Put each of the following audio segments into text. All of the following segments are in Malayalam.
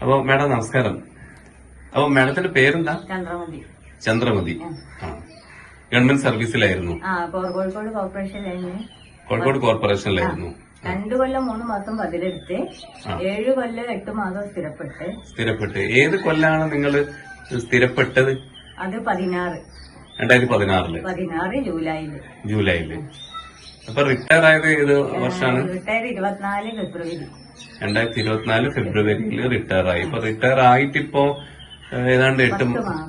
അപ്പൊ മാഡം നമസ്കാരം. അപ്പൊ മാഡത്തിന്റെ പേരെന്താ? ചന്ദ്രമതി. ചന്ദ്രമതി. ഗവൺമെന്റ് സർവീസിലായിരുന്നു. കോഴിക്കോട് കോർപ്പറേഷനിലായിരുന്നു. കോഴിക്കോട് കോർപ്പറേഷനിലായിരുന്നു. 2 കൊല്ലം 3 മാസം പതിലെടുത്ത് 7 കൊല്ലം 8 മാസം സ്ഥിരപ്പെട്ട്. ഏത് കൊല്ലാണ് നിങ്ങൾ സ്ഥിരപ്പെട്ടത്? അത് 16 2016 ജൂലൈയില്. അപ്പൊ റിട്ടയർ ആയത് ഏത് വർഷമാണ്? റിട്ടയർ 24 ഫെബ്രുവരി. 2024 ഫെബ്രുവരിയിൽ റിട്ടയർ ആയി. ഇപ്പൊ റിട്ടയർ ആയിട്ടിപ്പോ ഏതാണ്ട്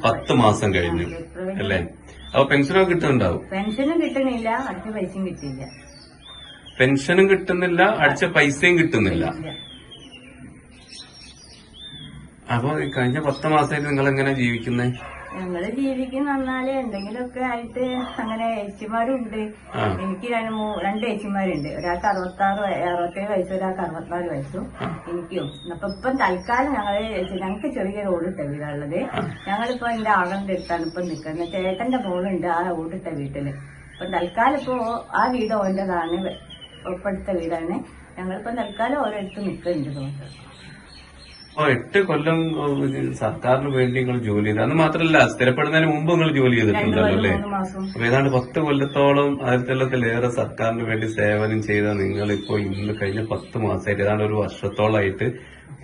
10 മാസം കഴിഞ്ഞു അല്ലേ? അപ്പൊ പെൻഷനൊക്കെ കിട്ടുന്നുണ്ടാവും? പെൻഷനും കിട്ടുന്നില്ല, അടിച്ച പൈസയും കിട്ടിയില്ല. പെൻഷനും കിട്ടുന്നില്ല, അടിച്ച പൈസയും കിട്ടുന്നില്ല. അപ്പൊ കഴിഞ്ഞ 10 മാസമായിട്ട് നിങ്ങൾ എങ്ങനെ ജീവിക്കുന്നത്? ഞങ്ങള് ജീവിക്കുന്ന പറഞ്ഞാല് എന്തെങ്കിലുമൊക്കെ ആയിട്ട് അങ്ങനെ ഏച്ചിമാരുണ്ട്. എനിക്ക് 2 ഏച്ചിമാരുണ്ട്. ഒരാൾക്ക് 67 വയസ്സും ഒരാൾക്ക് 64 വയസ്സും എനിക്കും. അപ്പൊ ഇപ്പം തൽക്കാലം ഞങ്ങൾക്ക് ചെറിയ ഓടിട്ട വീടാണുള്ളത്. ഞങ്ങളിപ്പോ എന്റെ ആളുടെ അടുത്താണ് ഇപ്പൊ നിൽക്കുന്നത്. ചേട്ടന്റെ മോളുണ്ട് ആ ഓടിട്ട വീട്ടില്. അപ്പൊ തൽക്കാലം ഇപ്പോ ആ വീട് ഓന്റേതാണ്, ഒപ്പടുത്ത വീടാണ്. ഞങ്ങളിപ്പോ തൽക്കാലം ഓരോരുത്തർ നിൽക്കുന്നുണ്ട് തോന്നുന്നത്. 8 കൊല്ലം സർക്കാരിന് വേണ്ടി നിങ്ങൾ ജോലി ചെയ്ത്, അത് മാത്രമല്ല സ്ഥിരപ്പെടുന്നതിന് മുമ്പ് നിങ്ങൾ ജോലി ചെയ്തിട്ടുണ്ടല്ലോ അല്ലേ? അപ്പൊ ഏതാണ്ട് 10 കൊല്ലത്തോളം 1000 സർക്കാരിന് വേണ്ടി സേവനം ചെയ്ത നിങ്ങൾ ഇപ്പോ ഇന്ന് കഴിഞ്ഞ 10 മാസമായിട്ട് ഏതാണ്ട് 1 വർഷത്തോളായിട്ട്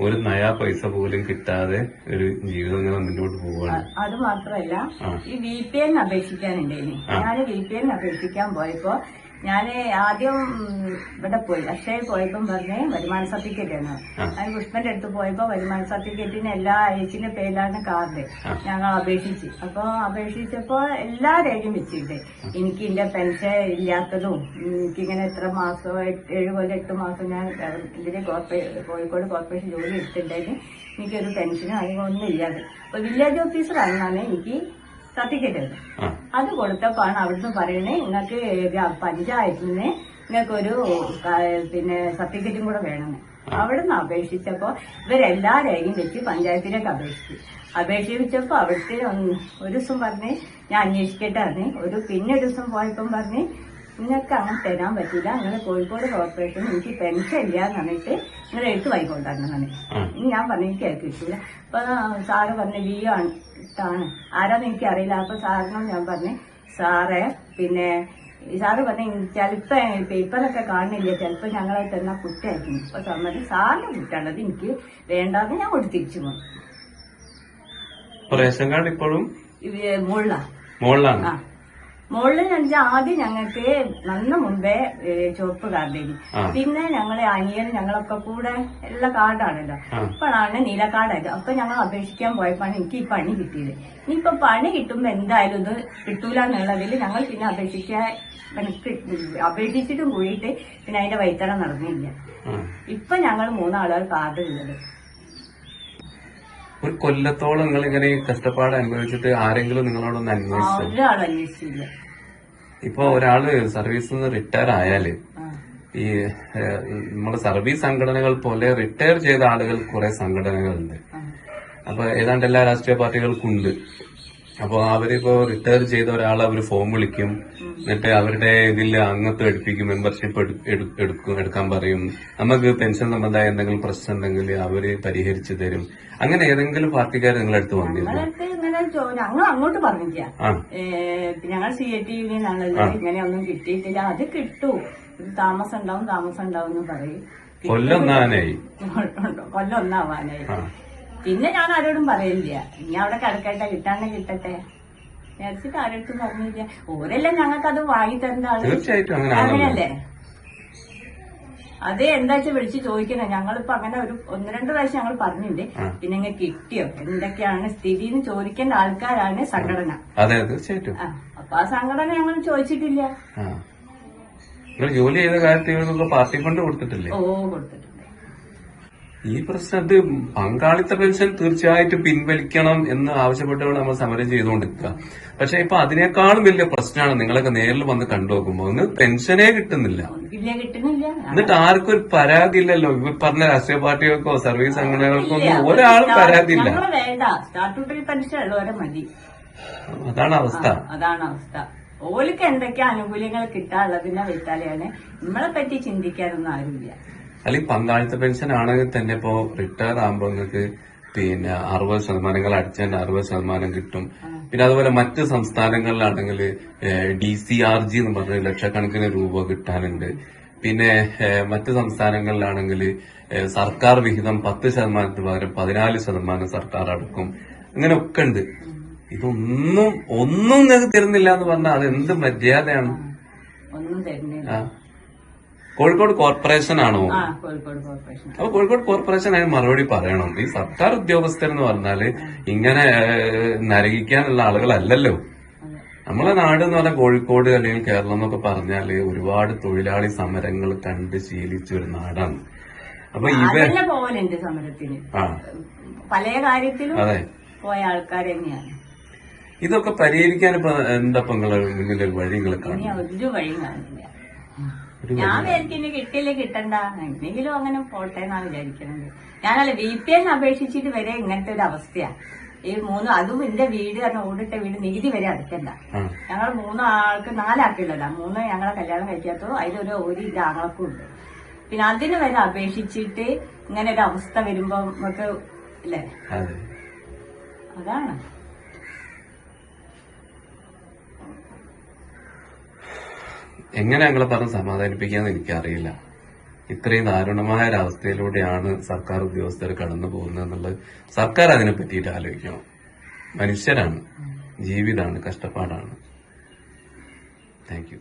ഒരു നയാ പൈസ പോലും കിട്ടാതെ ഒരു ജീവിതം ഇങ്ങനെ മുന്നോട്ട് പോവുകയാണ്. അത് മാത്രമല്ല, ഈ VPN അപേക്ഷിക്കാനുണ്ടേനി. ഞാൻ VPN അപേക്ഷിക്കാൻ പോയപ്പോ ഞാന് ആദ്യം ഇവിടെ പോയി അക്ഷയ പോയപ്പം പറഞ്ഞ് വരുമാന സർട്ടിഫിക്കറ്റ് ആണ്. ഞാൻ പുഷ്പന്റെ അടുത്ത് പോയപ്പോ വരുമാന സർട്ടിഫിക്കറ്റിന് എല്ലാ ഏച്ചിന്റെ പേരിലാണ് കാർഡ്. ഞങ്ങൾ അപേക്ഷിച്ചപ്പോ എല്ലാ രേഖയും വെച്ചിട്ട് എനിക്ക് എന്റെ പെൻഷൻ ഇല്ലാത്തതും എനിക്കിങ്ങനെ എത്ര മാസം 7 കൊല്ലം 8 മാസം ഞാൻ ഇതിന്റെ കോഴിക്കോട് കോർപ്പറേഷൻ ജോലി എടുത്തിട്ടുണ്ടെങ്കിൽ എനിക്കൊരു പെൻഷനും അതിനൊന്നും ഇല്ലാതെ. അപ്പൊ വില്ലേജ് ഓഫീസർ ആണെന്നാണ് എനിക്ക് സർട്ടിഫിക്കറ്റ് ഉണ്ട്. അത് കൊടുത്തപ്പോഴാണ് അവിടുന്ന് പറയണേ നിങ്ങൾക്ക് പഞ്ചായത്തിൽ നിന്ന് നിങ്ങൾക്കൊരു സർട്ടിഫിക്കറ്റും കൂടെ വേണമെന്ന്. അവിടുന്ന് അപേക്ഷിച്ചപ്പോ ഇവരെല്ലാ രേഖയും വെച്ച് പഞ്ചായത്തിലേക്ക് അപേക്ഷിച്ചപ്പോ അവിടുത്തെ ഒരു ദിവസം പറഞ്ഞ് ഞാൻ അന്വേഷിക്കട്ടാണ്. പിന്നെ ഒരു ദിവസം പോയപ്പം പറഞ്ഞ് നിങ്ങൾക്ക് അങ്ങനെ തരാൻ പറ്റില്ല, അങ്ങനെ കോഴിക്കോട് കോർപ്പറേഷൻ എനിക്ക് പെൻഷൻ ഇല്ല എന്ന് പറഞ്ഞിട്ട് നിങ്ങൾ എഴുത്ത് വായിക്കൊണ്ടാണ്. ഞാൻ പറഞ്ഞു എനിക്ക് കിട്ടില്ല. അപ്പൊ സാറ് പറഞ്ഞ് VO ആണ്, ആരാന്ന് എനിക്ക് അറിയില്ല. അപ്പൊ സാറിനോട് ഞാൻ പറഞ്ഞു സാറേ സാറ് പറഞ്ഞ ചിലപ്പോ പേപ്പറൊക്കെ കാണുന്നില്ല, ചിലപ്പോ ഞങ്ങളെ തന്ന കുറ്റായിരിക്കും. അപ്പൊ സാറിന് സാറിന്റെ കുറ്റാണത് എനിക്ക് വേണ്ടാന്ന് ഞാൻ തിരിച്ചു പോകും. റേഷൻ കാർഡ് ഇപ്പോഴും മുകളിലാണ്. മുകളിൽ വെച്ചാൽ ആദ്യം ഞങ്ങൾക്ക് നന്ന മുമ്പേ ചുവപ്പ് കാർഡേനി. പിന്നെ ഞങ്ങളെ അനിയൻ ഞങ്ങളൊക്കെ കൂടെ ഉള്ള കാർഡാണല്ലോ. അപ്പോഴാണ് നീല കാർഡായത്. അപ്പൊ ഞങ്ങൾ അപേക്ഷിക്കാൻ പോയപ്പോഴാണ് എനിക്ക് ഈ പണി കിട്ടിയത്. ഇനിയിപ്പൊ പണി കിട്ടുമ്പോ എന്തായാലും ഇത് കിട്ടൂല എന്നുള്ളതിൽ ഞങ്ങൾ പിന്നെ അപേക്ഷിച്ചിട്ടും കൂടിയിട്ട് പിന്നെ അതിന്റെ വൈത്തറ നടന്നില്ല. ഇപ്പൊ ഞങ്ങൾ 3 ആളുകൾ കാർഡ് ഉള്ളത്. ഒരു കൊല്ലത്തോളം നിങ്ങൾ ഇങ്ങനെ കഷ്ടപ്പാട് അനുഭവിച്ചിട്ട് ആരെങ്കിലും നിങ്ങളോടൊന്ന് അന്വേഷിച്ചു? ഒരാളും അന്വേഷിച്ചില്ല. ഇപ്പൊ ഒരാള് സർവീസിൽ നിന്ന് റിട്ടയർ ആയാല് ഈ നമ്മുടെ സർവീസ് സംഘടനകൾ പോലെ റിട്ടയർ ചെയ്ത ആളുകൾ കുറെ സംഘടനകളുണ്ട്. അപ്പൊ ഏതാണ്ട് എല്ലാ രാഷ്ട്രീയ പാർട്ടികൾക്കുണ്ട്. അപ്പൊ അവരിപ്പോ റിട്ടയർ ചെയ്ത ഒരാൾ അവര് ഫോം വിളിക്കും, എന്നിട്ട് അവരുടെ ഇതിൽ അംഗത്വം എടുപ്പിക്കും, മെമ്പർഷിപ്പ് എടുക്കാൻ പറയും. നമുക്ക് പെൻഷൻ സംബന്ധമായ എന്തെങ്കിലും പ്രശ്നം ഉണ്ടെങ്കിൽ അവര് പരിഹരിച്ചു തരും. അങ്ങനെ ഏതെങ്കിലും പാർട്ടിക്കാർ നിങ്ങളടുത്ത് വന്നിരുന്നു? ഞങ്ങൾ അങ്ങോട്ട് പറഞ്ഞില്ല. ഞങ്ങൾ CAT യൂണിയനാണല്ലോ, ഇങ്ങനെ ഒന്നും കിട്ടിയിട്ടില്ല. അത് കിട്ടൂ, ഇത് താമസം ഉണ്ടാവും എന്ന് പറയും. കൊല്ലം 1 പിന്നെ ഞാൻ ആരോടും പറയില്ല. ഇനി അവിടെ കിടക്കട്ടെ, കിട്ടട്ടെ വിചാരിച്ചിട്ട് ആരോടും പറഞ്ഞില്ല. ഓരെല്ലാം ഞങ്ങൾക്ക് അത് വാങ്ങിത്തരേണ്ട ആള് അങ്ങനെയല്ലേ? അത് എന്താ വെച്ചാൽ വിളിച്ച് ചോദിക്കണേ. ഞങ്ങളിപ്പോ അങ്ങനെ 1-2 പ്രാവശ്യം ഞങ്ങൾ പറഞ്ഞിട്ടുണ്ട്. പിന്നെ ഇങ്ങനെ കിട്ടിയോ എന്തൊക്കെയാണ് സ്ഥിതി എന്ന് ചോദിക്കേണ്ട ആൾക്കാരാണ് സംഘടന. അപ്പൊ ആ സംഘടന ഞങ്ങൾ ചോദിച്ചിട്ടില്ല. ജോലി ചെയ്ത കാര്യത്തിൽ പാർട്ടി ഫണ്ട് കൊടുത്തിട്ടില്ലേ? കൊടുത്തിട്ടുണ്ട്. ഈ പ്രശ്നത്തിൽ പങ്കാളിത്ത പെൻഷൻ തീർച്ചയായിട്ടും പിൻവലിക്കണം എന്ന് ആവശ്യപ്പെട്ടുകൊണ്ട് നമ്മൾ സമരം ചെയ്തുകൊണ്ടിരിക്കുക. പക്ഷെ ഇപ്പൊ അതിനേക്കാളും വലിയ പ്രശ്നമാണ് നിങ്ങളൊക്കെ നേരിൽ വന്ന് കണ്ടുനോക്കുമ്പോ ഒന്ന് പെൻഷനേ കിട്ടുന്നില്ല. എന്നിട്ട് ആർക്കും ഒരു പരാതി ഇല്ലല്ലോ. ഇവ പറഞ്ഞ രാഷ്ട്രീയ പാർട്ടികൾക്കോ സർവീസ് സംഘടനകൾക്കോ ഒന്നും ഒരാളും പരാതി ഇല്ല. അതാണ് അവസ്ഥ. ഓൾക്ക് എന്തൊക്കെ ആനുകൂല്യങ്ങൾ കിട്ടാനുള്ളതിന്റെ വെച്ചാലാണ് നമ്മളെ പറ്റി ചിന്തിക്കാനൊന്നും ആരുമില്ല. അല്ലെങ്കിൽ പങ്കാളിത്ത പെൻഷൻ ആണെങ്കിൽ തന്നെ ഇപ്പോ റിട്ടയർ ആകുമ്പോ നിങ്ങൾക്ക് പിന്നെ 60% അടിച്ചതിന്റെ 60% കിട്ടും. പിന്നെ അതുപോലെ മറ്റ് സംസ്ഥാനങ്ങളിലാണെങ്കിൽ DCRG എന്ന് പറഞ്ഞ ലക്ഷക്കണക്കിന് രൂപ കിട്ടാനുണ്ട്. പിന്നെ മറ്റ് സംസ്ഥാനങ്ങളിലാണെങ്കിൽ സർക്കാർ വിഹിതം 10% പകരം 14% സർക്കാർ അടക്കും. അങ്ങനെയൊക്കെ ഉണ്ട്. ഒന്നും നിങ്ങൾക്ക് തരുന്നില്ല എന്ന് പറഞ്ഞാൽ അത് എന്ത് മര്യാദയാണ്? ഒന്നും തരുന്നില്ല. കോഴിക്കോട് കോർപ്പറേഷൻ ആണോ? കോഴിക്കോട് കോർപ്പറേഷൻ. അപ്പൊ കോഴിക്കോട് കോർപ്പറേഷൻ അതിന് മറുപടി പറയണം. ഈ സർക്കാർ ഉദ്യോഗസ്ഥരെന്ന് പറഞ്ഞാല് ഇങ്ങനെ നരകിക്കാനുള്ള ആളുകളല്ലല്ലോ. നമ്മളെ നാട് എന്ന് പറഞ്ഞാൽ കോഴിക്കോട് അല്ലെങ്കിൽ കേരളം എന്നൊക്കെ പറഞ്ഞാല് ഒരുപാട് തൊഴിലാളി സമരങ്ങൾ കണ്ട് ശീലിച്ച ഒരു നാടാണ്. അപ്പൊ പോലുണ്ട് സമരത്തിന് പല കാര്യത്തിലും പോയ ആൾക്കാർ തന്നെയാണ്. ഇതൊക്കെ പരിഹരിക്കാൻ ഇപ്പൊ എന്താ നിങ്ങളെ മുന്നിൽ വഴി നിങ്ങൾ കാണും? ഒരു വഴിയും കാണില്ല. ഞാൻ വിചാരിക്കുന്നു കിട്ടിയില്ലേ കിട്ടണ്ട, എന്തെങ്കിലും അങ്ങനെ പോട്ടെ എന്നാണ് വിചാരിക്കുന്നത്. ഞാനല്ല VPN അപേക്ഷിച്ചിട്ട് വരെ ഇങ്ങനത്തെ ഒരു അവസ്ഥയാ. ഈ അതും എന്റെ വീട് കാരണം ഓടിട്ട വീട് നികുതി വരെ അടയ്ക്കണ്ട. ഞങ്ങൾ 3 ആൾക്ക് 4 ആൾക്കുള്ളതാ. 3 ഞങ്ങളെ കല്യാണം കഴിക്കാത്തോ അതിലൊരു ഇത് ആങ്ങൾക്കും ഉണ്ട്. പിന്നെ അതിന് വരെ അപേക്ഷിച്ചിട്ട് ഇങ്ങനെ ഒരു അവസ്ഥ വരുമ്പോ നമുക്ക് അല്ലേ, അതാണ്. എങ്ങനെ ഞങ്ങളെ പറഞ്ഞ് സമാധാനിപ്പിക്കാന്ന് എനിക്കറിയില്ല. ഇത്രയും ദാരുണമായ ഒരവസ്ഥയിലൂടെയാണ് സർക്കാർ ഉദ്യോഗസ്ഥർ കടന്നു പോകുന്നത് എന്നുള്ളത് സർക്കാർ അതിനെ പറ്റിയിട്ട് ആലോചിക്കണം. മനുഷ്യരാണ്, ജീവിതമാണ്, കഷ്ടപ്പാടാണ്. Thank you.